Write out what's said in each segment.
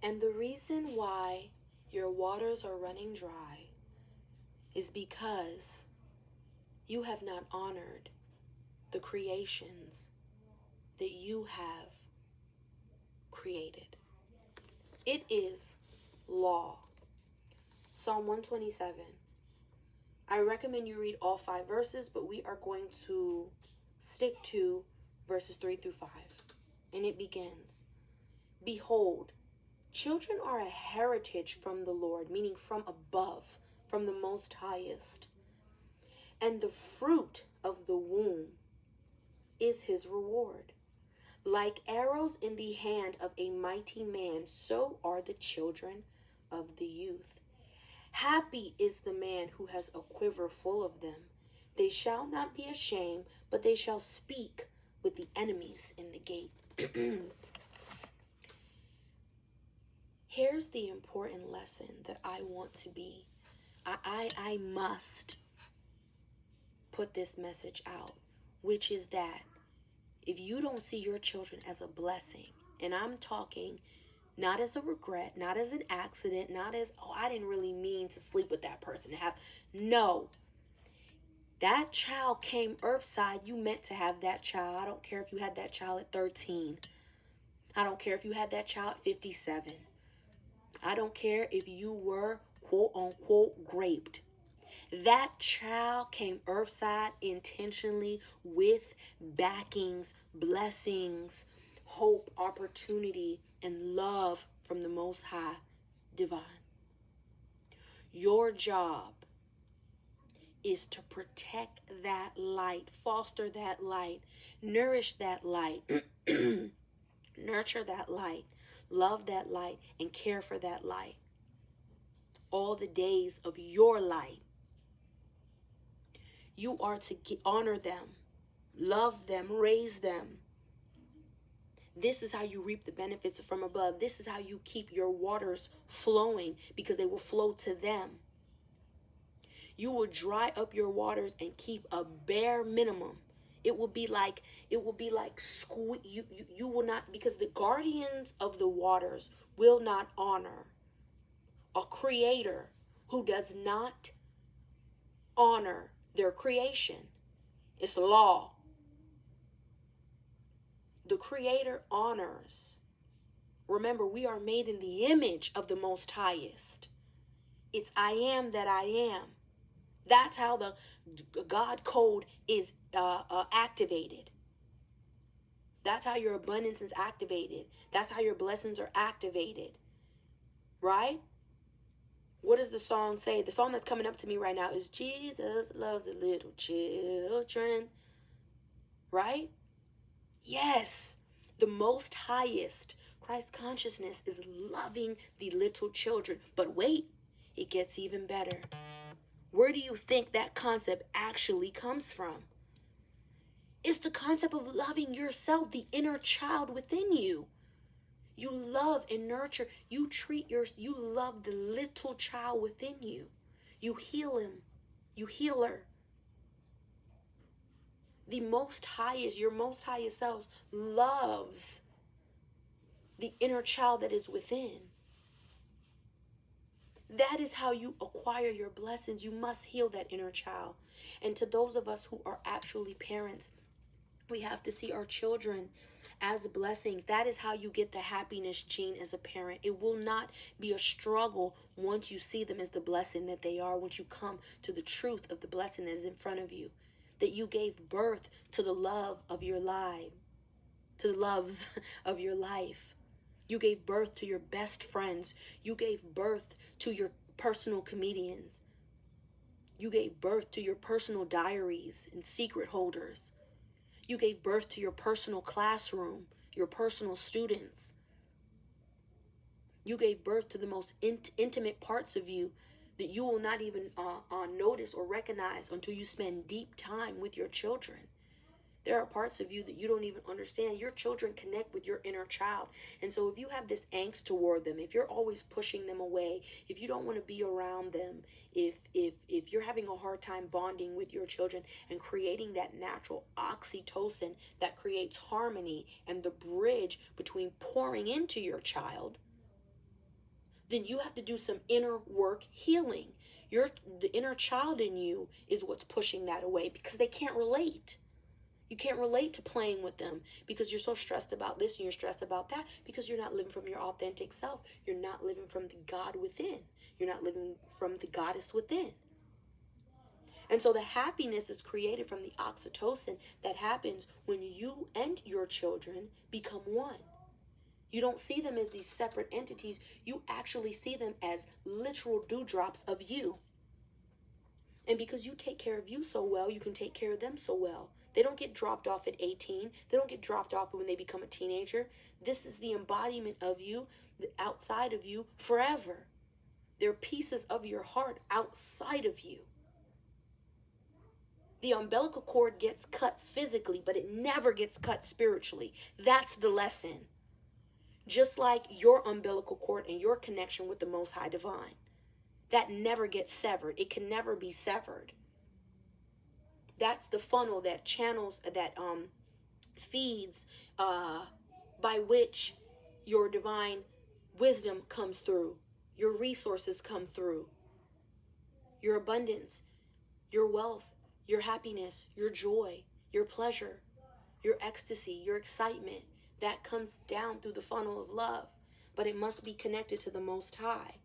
And the reason why your waters are running dry is because you have not honored the creations that you have created. It is law. Psalm 127. I recommend you read all 5 verses, but we are going to stick to verses 3 through 5. And it begins, behold, children are a heritage from the Lord, meaning from above, from the Most Highest. And the fruit of the womb is his reward. Like arrows in the hand of a mighty man, so are the children of the youth. Happy is the man who has a quiver full of them. They shall not be ashamed, but they shall speak with the enemies in the gate. Here's the important lesson that I want to be. I must put this message out, which is that if you don't see your children as a blessing, and I'm talking not as a regret, not as an accident, not as, oh, I didn't really mean to sleep with that person. No. That child came earthside. You meant to have that child. I don't care if you had that child at 13. I don't care if you had that child at 57. I don't care if you were, quote unquote, raped. That child came earthside intentionally with backings, blessings, hope, opportunity, and love from the Most High Divine. Your job is to protect that light, foster that light, nourish that light, nurture that light, love that light, and care for that light all the days of your life. You are to honor them, love them, raise them. This is how you reap the benefits from above. This is how you keep your waters flowing, because they will flow to them. You will dry up your waters and keep a bare minimum. It will be like you will not, because the guardians of the waters will not honor a creator who does not honor their creation. It's law. The Creator honors. Remember, we are made in the image of the Most Highest. It's I am that I am. That's how the God code is activated. That's how your abundance is activated. That's how your blessings are activated. Right? What does the song say? The song that's coming up to me right now is Jesus loves the little children. Right? Yes. The Most Highest, Christ consciousness, is loving the little children. But wait, it gets even better. Where do you think that concept actually comes from? It's the concept of loving yourself, the inner child within you. You love and nurture. You love the little child within you. You heal him. You heal her. The Most Highest, your Most Highest self, loves the inner child that is within. That is how you acquire your blessings. You must heal that inner child. And to those of us who are actually parents, we have to see our children as blessings. That is how you get the happiness gene as a parent. It will not be a struggle once you see them as the blessing that they are, once you come to the truth of the blessing that is in front of you, that you gave birth to the love of your life, to the loves of your life. You gave birth to your best friends. You gave birth to your personal comedians. You gave birth to your personal diaries and secret holders. You gave birth to your personal classroom, your personal students. You gave birth to the most intimate parts of you that you will not even notice or recognize until you spend deep time with your children. There are parts of you that you don't even understand. Your children connect with your inner child. And so if you have this angst toward them, if you're always pushing them away, if you don't want to be around them, if you're having a hard time bonding with your children and creating that natural oxytocin that creates harmony and the bridge between pouring into your child then you have to do some inner work healing. The inner child in you is what's pushing that away, because they can't relate. You can't relate to playing with them because you're so stressed about this and you're stressed about that, because you're not living from your authentic self. You're not living from the God within. You're not living from the goddess within. And so the happiness is created from the oxytocin that happens when you and your children become one. You don't see them as these separate entities. You actually see them as literal dewdrops of you. And because you take care of you so well, you can take care of them so well. They don't get dropped off at 18. They don't get dropped off when they become a teenager. This is the embodiment of you, the outside of you, forever. They're pieces of your heart outside of you. The umbilical cord gets cut physically, but it never gets cut spiritually. That's the lesson. Just like your umbilical cord and your connection with the Most High Divine. That never gets severed. It can never be severed. That's the funnel that channels, that feeds, by which your divine wisdom comes through. Your resources come through. Your abundance, your wealth, your happiness, your joy, your pleasure, your ecstasy, your excitement. That comes down through the funnel of love. But it must be connected to the Most High.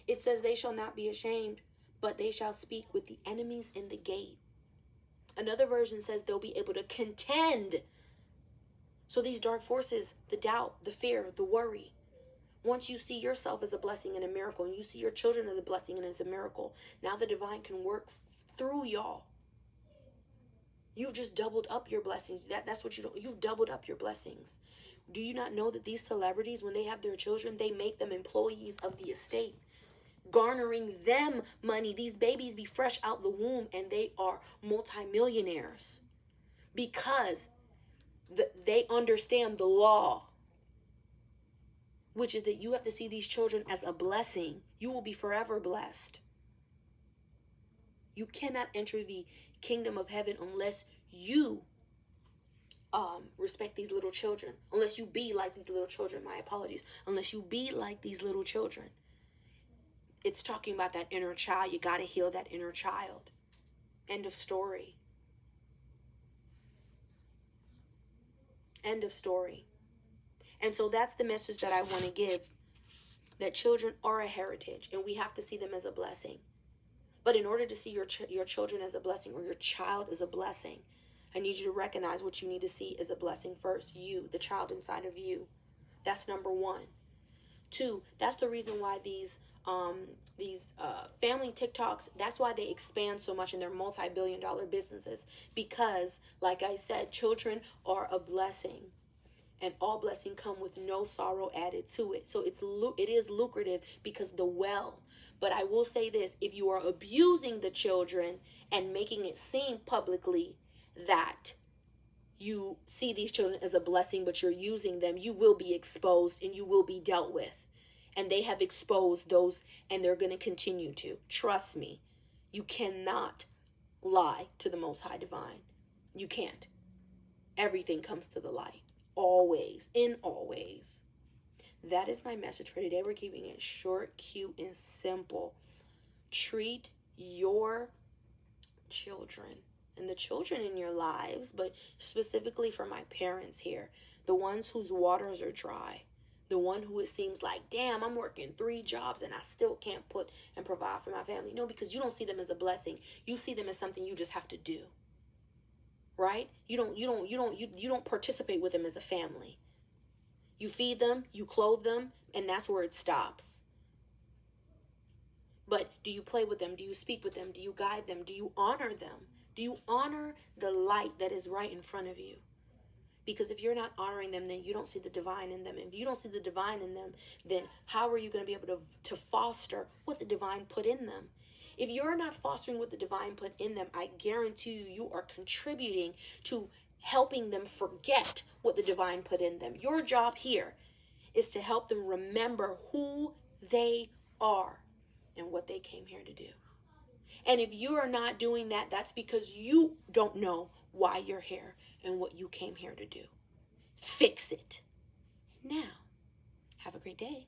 It says they shall not be ashamed, but they shall speak with the enemies in the gate. Another version says they'll be able to contend. So these dark forces, the doubt, the fear, the worry, once you see yourself as a blessing and a miracle, and you see your children as a blessing and as a miracle, now the divine can work through y'all. You've just doubled up your blessings. That's what you've doubled up your blessings. Do you not know that these celebrities, when they have their children, they make them employees of the estate, garnering them money? These babies be fresh out the womb and they are multimillionaires because they understand the law, which is that you have to see these children as a blessing. You will be forever blessed. You cannot enter the kingdom of heaven unless you respect these little children, unless you be like these little children. My apologies. Unless you be like these little children. It's talking about that inner child. You got to heal that inner child. End of story. End of story. And so that's the message that I want to give, that children are a heritage and we have to see them as a blessing. But in order to see your children as a blessing, or your child as a blessing, I need you to recognize what you need to see as a blessing first. You, the child inside of you. That's number one. Two, that's the reason why these family TikToks, that's why they expand so much and they're multi-billion-dollar businesses. Because, like I said, children are a blessing. And all blessing come with no sorrow added to it. So it is lucrative because the well. But I will say this, if you are abusing the children and making it seem publicly that you see these children as a blessing, but you're using them, you will be exposed and you will be dealt with. And they have exposed those, and they're going to continue to. Trust me, you cannot lie to the Most High Divine. You can't. Everything comes to the light. Always. In always. That is my message for today. We're keeping it short, cute, and simple. Treat your children and the children in your lives, but specifically for my parents here, the ones whose waters are dry, the one who it seems like, damn, I'm working 3 jobs and I still can't put and provide for my family. No, because you don't see them as a blessing. You see them as something you just have to do. Right? You don't participate with them as a family. You feed them, you clothe them, and that's where it stops. But do you play with them? Do you speak with them? Do you guide them? Do you honor them? Do you honor the light that is right in front of you? Because if you're not honoring them, then you don't see the divine in them. If you don't see the divine in them, then how are you going to be able to foster what the divine put in them? If you're not fostering what the divine put in them, I guarantee you are contributing to helping them forget what the divine put in them. Your job here is to help them remember who they are and what they came here to do. And if you are not doing that, that's because you don't know why you're here and what you came here to do. Fix it. Now, have a great day.